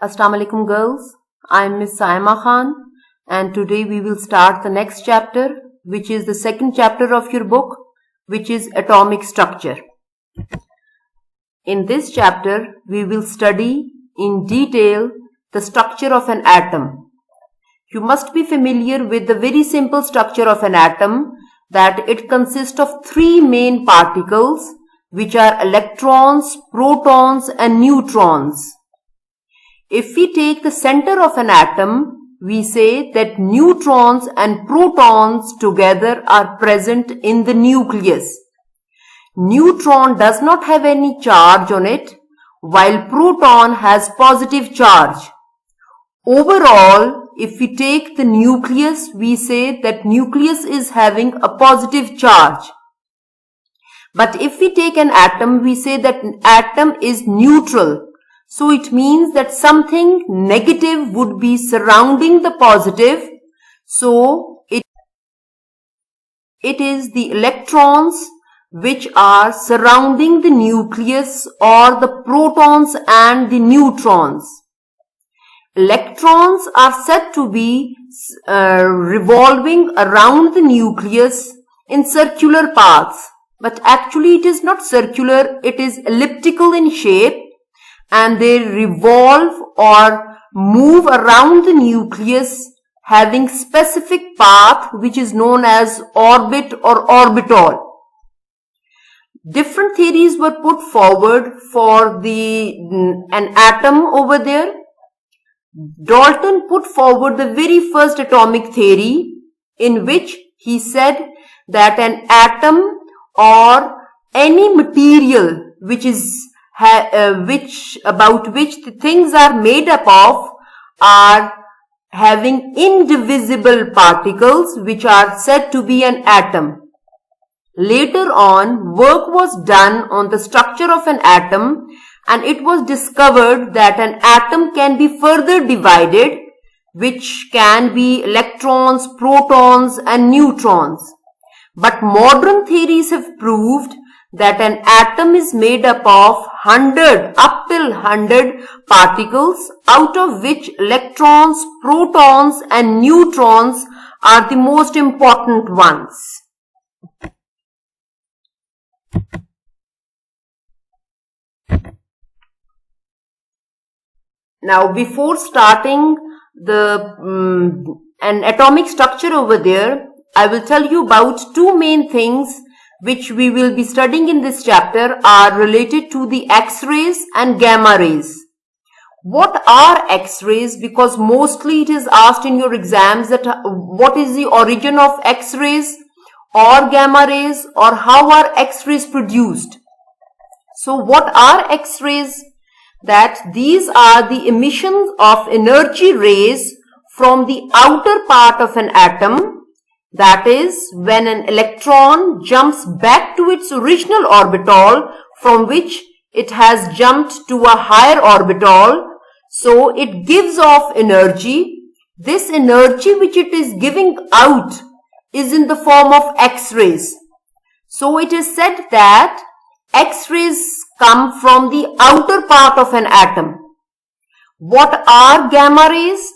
Assalamu alaikum girls, I am Miss Saima Khan and today we will start the next chapter, which is the second chapter of your book, which is atomic structure. In this chapter we will study in detail the structure of an atom. You must be familiar with the very simple structure of an atom, that it consists of three main particles, which are electrons, protons and neutrons. If we take the center of an atom, we say that neutrons and protons together are present in the nucleus. Neutron does not have any charge on it, while proton has positive charge. Overall, if we take the nucleus, we say that nucleus is having a positive charge. But if we take an atom, we say that atom is neutral. So it means that something negative would be surrounding the positive. So it is the electrons which are surrounding the nucleus, or the protons and the neutrons. Electrons are said to be revolving around the nucleus in circular paths. But actually it is not circular, it is elliptical in shape. And they revolve or move around the nucleus having specific path which is known as orbit or orbital. Different theories were put forward for an atom over there. Dalton put forward the very first atomic theory, in which he said that an atom or any material which the things are made up of are having indivisible particles, which are said to be an atom. Later on, work was done on the structure of an atom, and it was discovered that an atom can be further divided, which can be electrons, protons and neutrons. But modern theories have proved that an atom is made up of 100 up till 100 particles, out of which electrons, protons and neutrons are the most important ones. Now, before starting an atomic structure over there, I will tell you about two main things which we will be studying in this chapter are related to the X-rays and gamma rays. What are X-rays? Because mostly it is asked in your exams that what is the origin of X-rays or gamma rays, or how are X-rays produced? So what are X-rays? That these are the emissions of energy rays from the outer part of an atom. That is, when an electron jumps back to its original orbital from which it has jumped to a higher orbital, so it gives off energy. This energy which it is giving out is in the form of X-rays. So it is said that X-rays come from the outer part of an atom. What are gamma rays?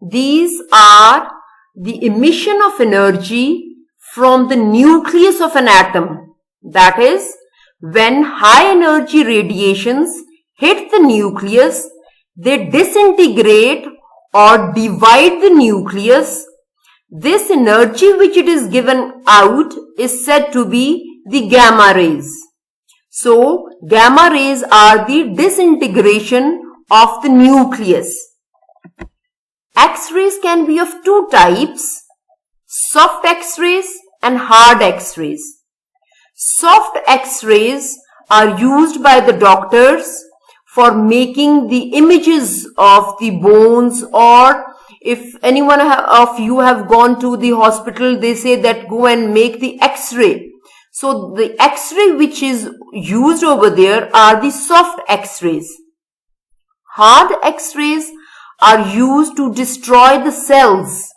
These are the emission of energy from the nucleus of an atom. That is, when high energy radiations hit the nucleus, they disintegrate or divide the nucleus. This energy which it is given out is said to be the gamma rays. So, gamma rays are the disintegration of the nucleus. X-rays can be of two types, soft X-rays and hard X-rays. Soft X-rays are used by the doctors for making the images of the bones, or if anyone of you have gone to the hospital, they say that go and make the X-ray. So the X-ray which is used over there are the soft X-rays. Hard X-rays are used to destroy the cells,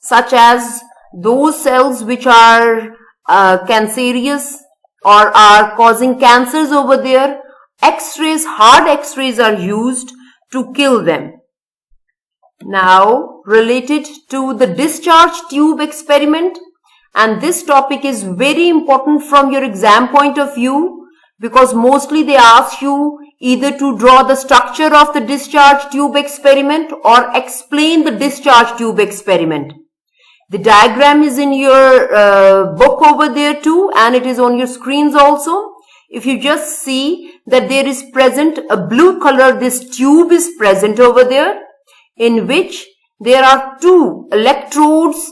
such as those cells which are cancerous or are causing cancers over there. X-rays, hard X-rays are used to kill them. Now, related to the discharge tube experiment, and this topic is very important from your exam point of view because mostly they ask you either to draw the structure of the discharge tube experiment or explain the discharge tube experiment. The diagram is in your book over there too, and it is on your screens also. If you just see that there is present a blue color, this tube is present over there, in which there are two electrodes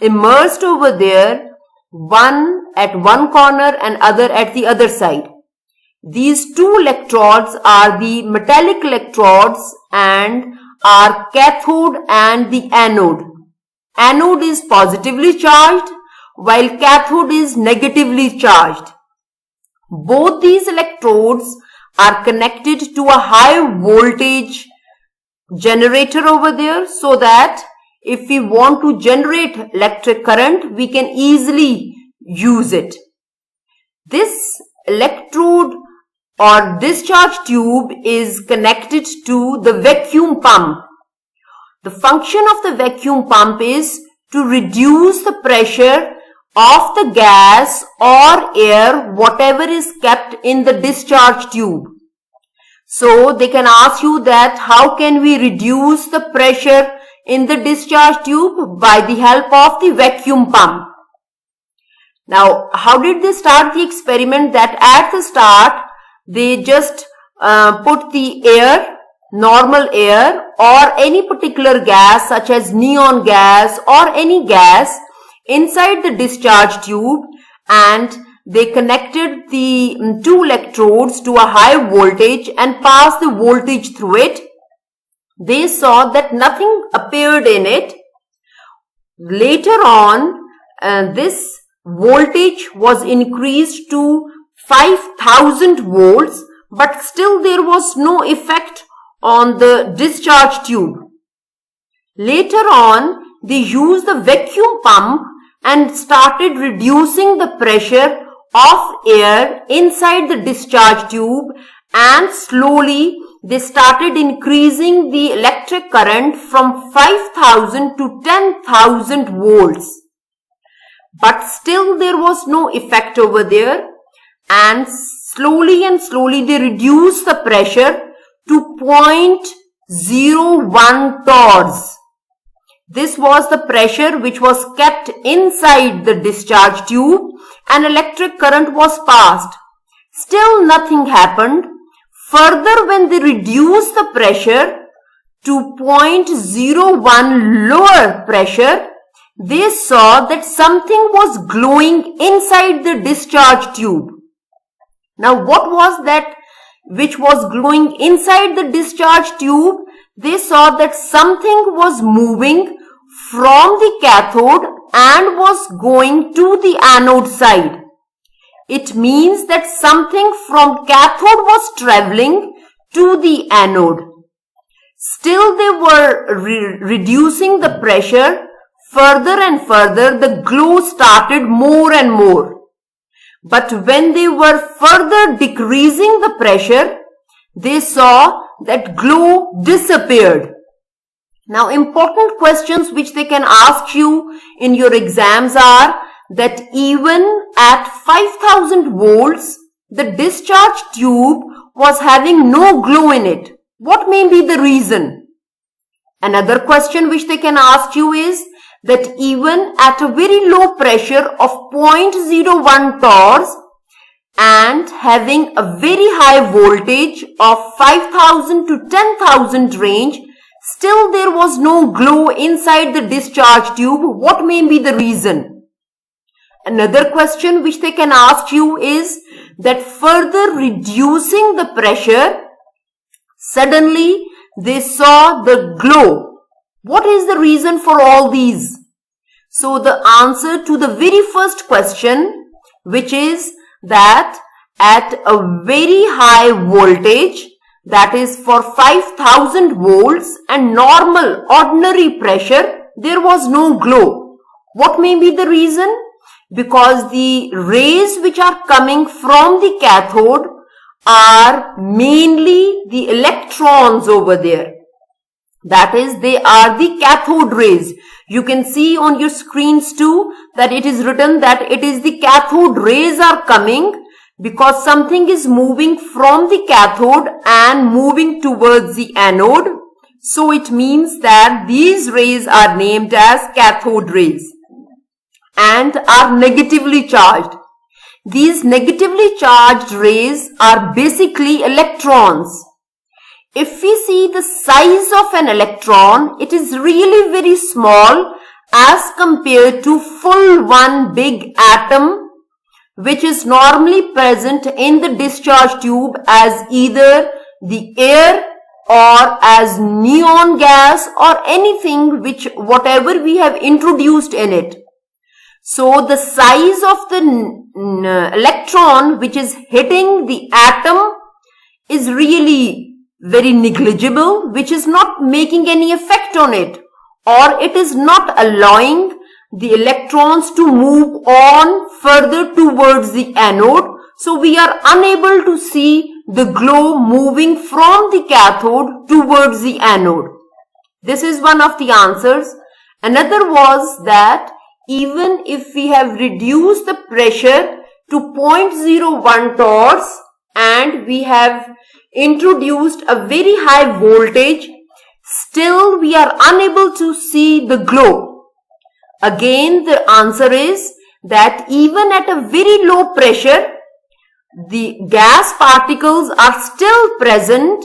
immersed over there, one at one corner and other at the other side. These two electrodes are the metallic electrodes and are cathode and the anode. Anode is positively charged while cathode is negatively charged. Both these electrodes are connected to a high voltage generator over there so that if we want to generate electric current, we can easily use it. This electrode or discharge tube is connected to the vacuum pump. The function of the vacuum pump is to reduce the pressure of the gas or air, whatever is kept in the discharge tube. So they can ask you that how can we reduce the pressure in the discharge tube? By the help of the vacuum pump. Now, how did they start the experiment? That at the start, they just put the air, normal air or any particular gas such as neon gas or any gas inside the discharge tube, and they connected the two electrodes to a high voltage and passed the voltage through it. They saw that nothing appeared in it. Later on, this voltage was increased to 5000 volts, but still there was no effect on the discharge tube. Later on, they used the vacuum pump and started reducing the pressure of air inside the discharge tube, and slowly they started increasing the electric current from 5000 to 10,000 volts. But still there was no effect over there, and slowly they reduced the pressure to 0.01 torrs. This was the pressure which was kept inside the discharge tube and electric current was passed. Still nothing happened. Further, when they reduced the pressure to 0.01 lower pressure, they saw that something was glowing inside the discharge tube. Now, what was that which was glowing inside the discharge tube? They saw that something was moving from the cathode and was going to the anode side. It means that something from cathode was traveling to the anode. Still they were reducing the pressure further and further. The glow started more and more. But when they were further decreasing the pressure, they saw that glow disappeared. Now, important questions which they can ask you in your exams are that even at 5000 volts, the discharge tube was having no glow in it. What may be the reason? Another question which they can ask you is that even at a very low pressure of 0.01 torrs and having a very high voltage of 5000 to 10,000 range, still there was no glow inside the discharge tube. What may be the reason? Another question which they can ask you is that further reducing the pressure, suddenly they saw the glow. What is the reason for all these? So the answer to the very first question, which is that at a very high voltage, that is for 5000 volts and normal ordinary pressure, there was no glow. What may be the reason? Because the rays which are coming from the cathode are mainly the electrons over there. That is, they are the cathode rays. You can see on your screens too that it is written that it is the cathode rays are coming because something is moving from the cathode and moving towards the anode. So it means that these rays are named as cathode rays and are negatively charged. These negatively charged rays are basically electrons. If we see the size of an electron, it is really very small as compared to full one big atom, which is normally present in the discharge tube as either the air or as neon gas or anything whatever we have introduced in it. So the size of the electron which is hitting the atom is really very negligible, which is not making any effect on it, or it is not allowing the electrons to move on further towards the anode. So we are unable to see the glow moving from the cathode towards the anode. This is one of the answers. Another was that even if we have reduced the pressure to 0.01 torrs and we have introduced a very high voltage, still we are unable to see the glow. Again, the answer is that even at a very low pressure, the gas particles are still present,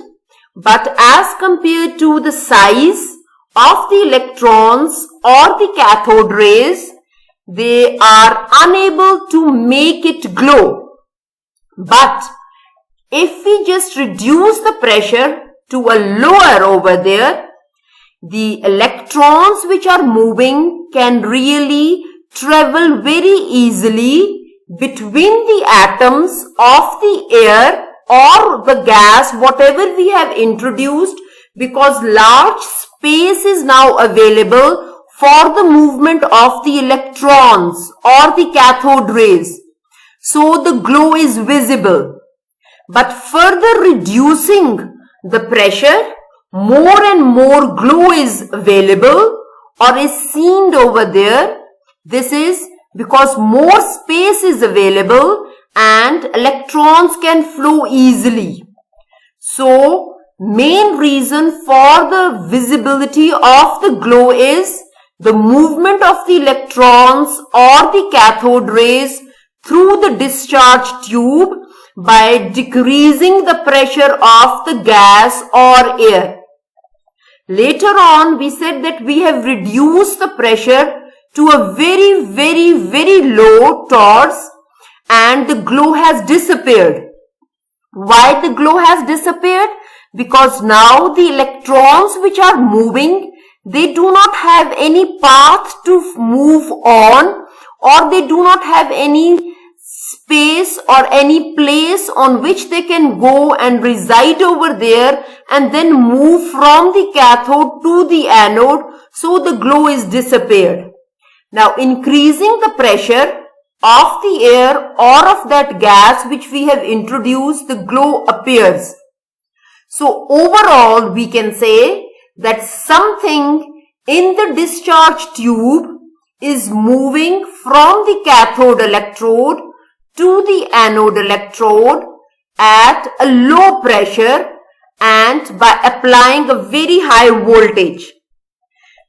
but as compared to the size of the electrons or the cathode rays, they are unable to make it glow. But if we just reduce the pressure to a lower over there, the electrons which are moving can really travel very easily between the atoms of the air or the gas, whatever we have introduced, because large space is now available for the movement of the electrons or the cathode rays. So the glow is visible. But further reducing the pressure, more and more glow is available or is seen over there. This is because more space is available and electrons can flow easily. So, main reason for the visibility of the glow is the movement of the electrons or the cathode rays through the discharge tube by decreasing the pressure of the gas or air. Later on, we said that we have reduced the pressure to a very, very, very low torrs and the glow has disappeared. Why the glow has disappeared? Because now the electrons which are moving, they do not have any path to move on, or they do not have any space or any place on which they can go and reside over there and then move from the cathode to the anode. So the glow is disappeared. Now increasing the pressure of the air or of that gas which we have introduced, the glow appears. So overall we can say that something in the discharge tube is moving from the cathode electrode to the anode electrode at a low pressure and by applying a very high voltage.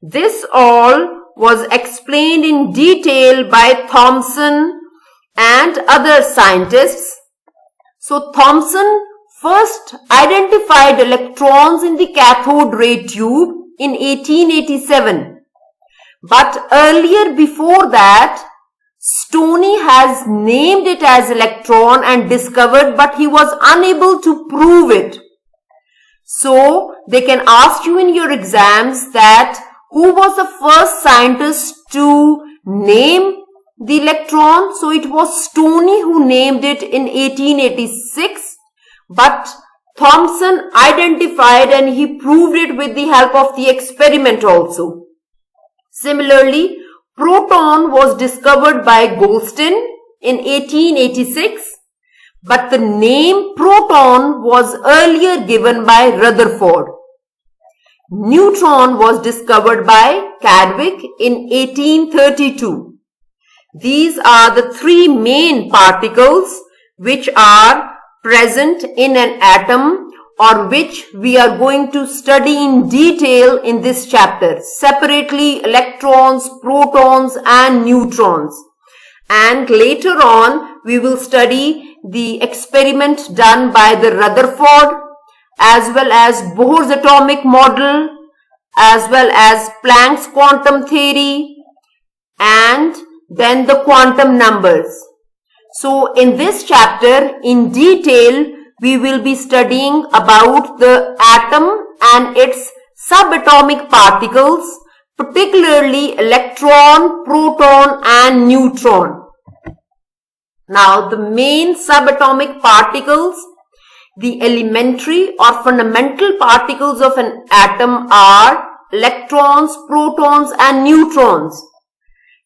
This all was explained in detail by Thomson and other scientists. So Thomson first identified electrons in the cathode ray tube in 1887. But earlier before that, Stoney has named it as electron and discovered, but he was unable to prove it. So they can ask you in your exams that who was the first scientist to name the electron? So it was Stoney who named it in 1886, but Thomson identified and he proved it with the help of the experiment also. Similarly, proton was discovered by Goldstine in 1886, but the name proton was earlier given by Rutherford. Neutron was discovered by Chadwick in 1832. These are the three main particles which are present in an atom, or which we are going to study in detail in this chapter. Separately, electrons, protons and neutrons. And later on, we will study the experiment done by the Rutherford, as well as Bohr's atomic model, as well as Planck's quantum theory, and then the quantum numbers. So in this chapter, in detail, we will be studying about the atom and its subatomic particles, particularly electron, proton and neutron. Now the main subatomic particles, the elementary or fundamental particles of an atom are electrons, protons and neutrons.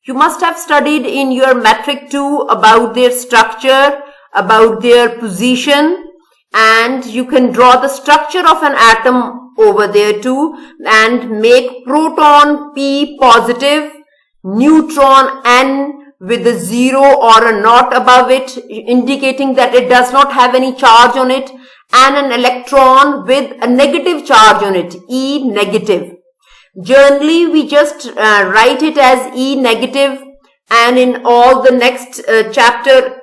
You must have studied in your metric 2 about their structure, about their position, and you can draw the structure of an atom over there too and make proton P positive, neutron N with a 0 or a naught above it, indicating that it does not have any charge on it, and an electron with a negative charge on it, E negative. Generally, we just write it as E negative, and in all the next chapter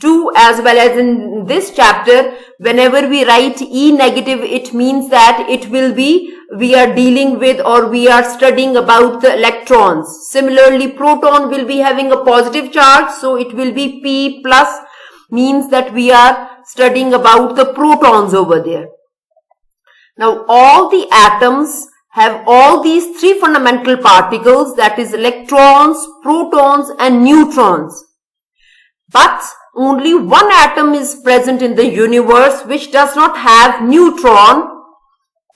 2 as well as in this chapter, whenever we write E negative, it means that it will be, we are dealing with or we are studying about the electrons. Similarly, proton will be having a positive charge, so it will be P plus, means that we are studying about the protons over there. Now, all the atoms have all these three fundamental particles, that is electrons, protons and neutrons. But only one atom is present in the universe which does not have neutron,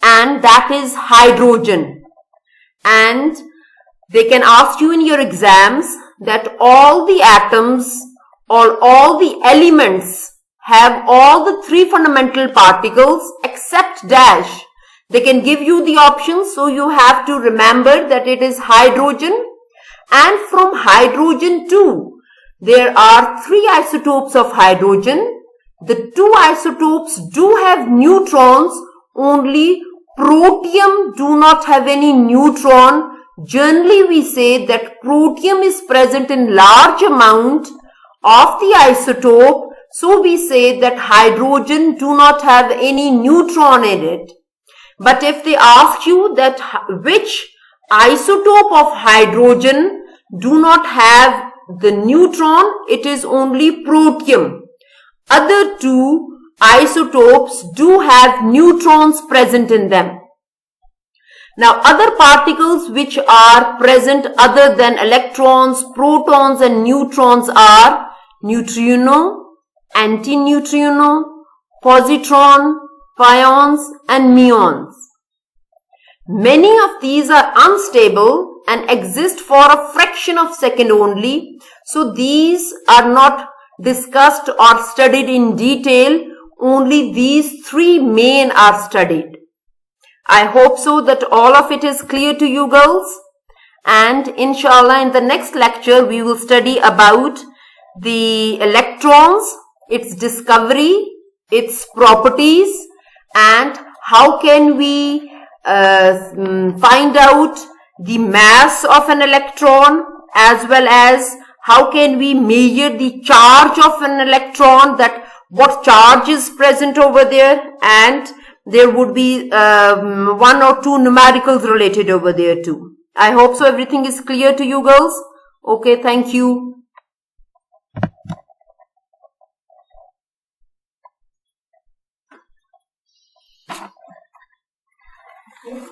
and that is hydrogen. And they can ask you in your exams that all the atoms or all the elements have all the three fundamental particles except dash. They can give you the options, so you have to remember that it is hydrogen, and from hydrogen too, there are three isotopes of hydrogen. The two isotopes do have neutrons, only protium do not have any neutron. Generally, we say that protium is present in large amount of the isotope, so we say that hydrogen do not have any neutron in it. But if they ask you that which isotope of hydrogen do not have the neutron, it is only protium. Other two isotopes do have neutrons present in them. Now, other particles which are present other than electrons, protons and neutrons are neutrino, antineutrino, positron, pions and muons. Many of these are unstable and exist for a fraction of a second only. So these are not discussed or studied in detail. Only these three main are studied. I hope so that all of it is clear to you girls. And inshallah in the next lecture we will study about the electrons, its discovery, its properties, and how can we find out the mass of an electron, as well as how can we measure the charge of an electron, that what charge is present over there, and there would be one or two numericals related over there too. I hope so everything is clear to you girls. Okay, thank you. Yes.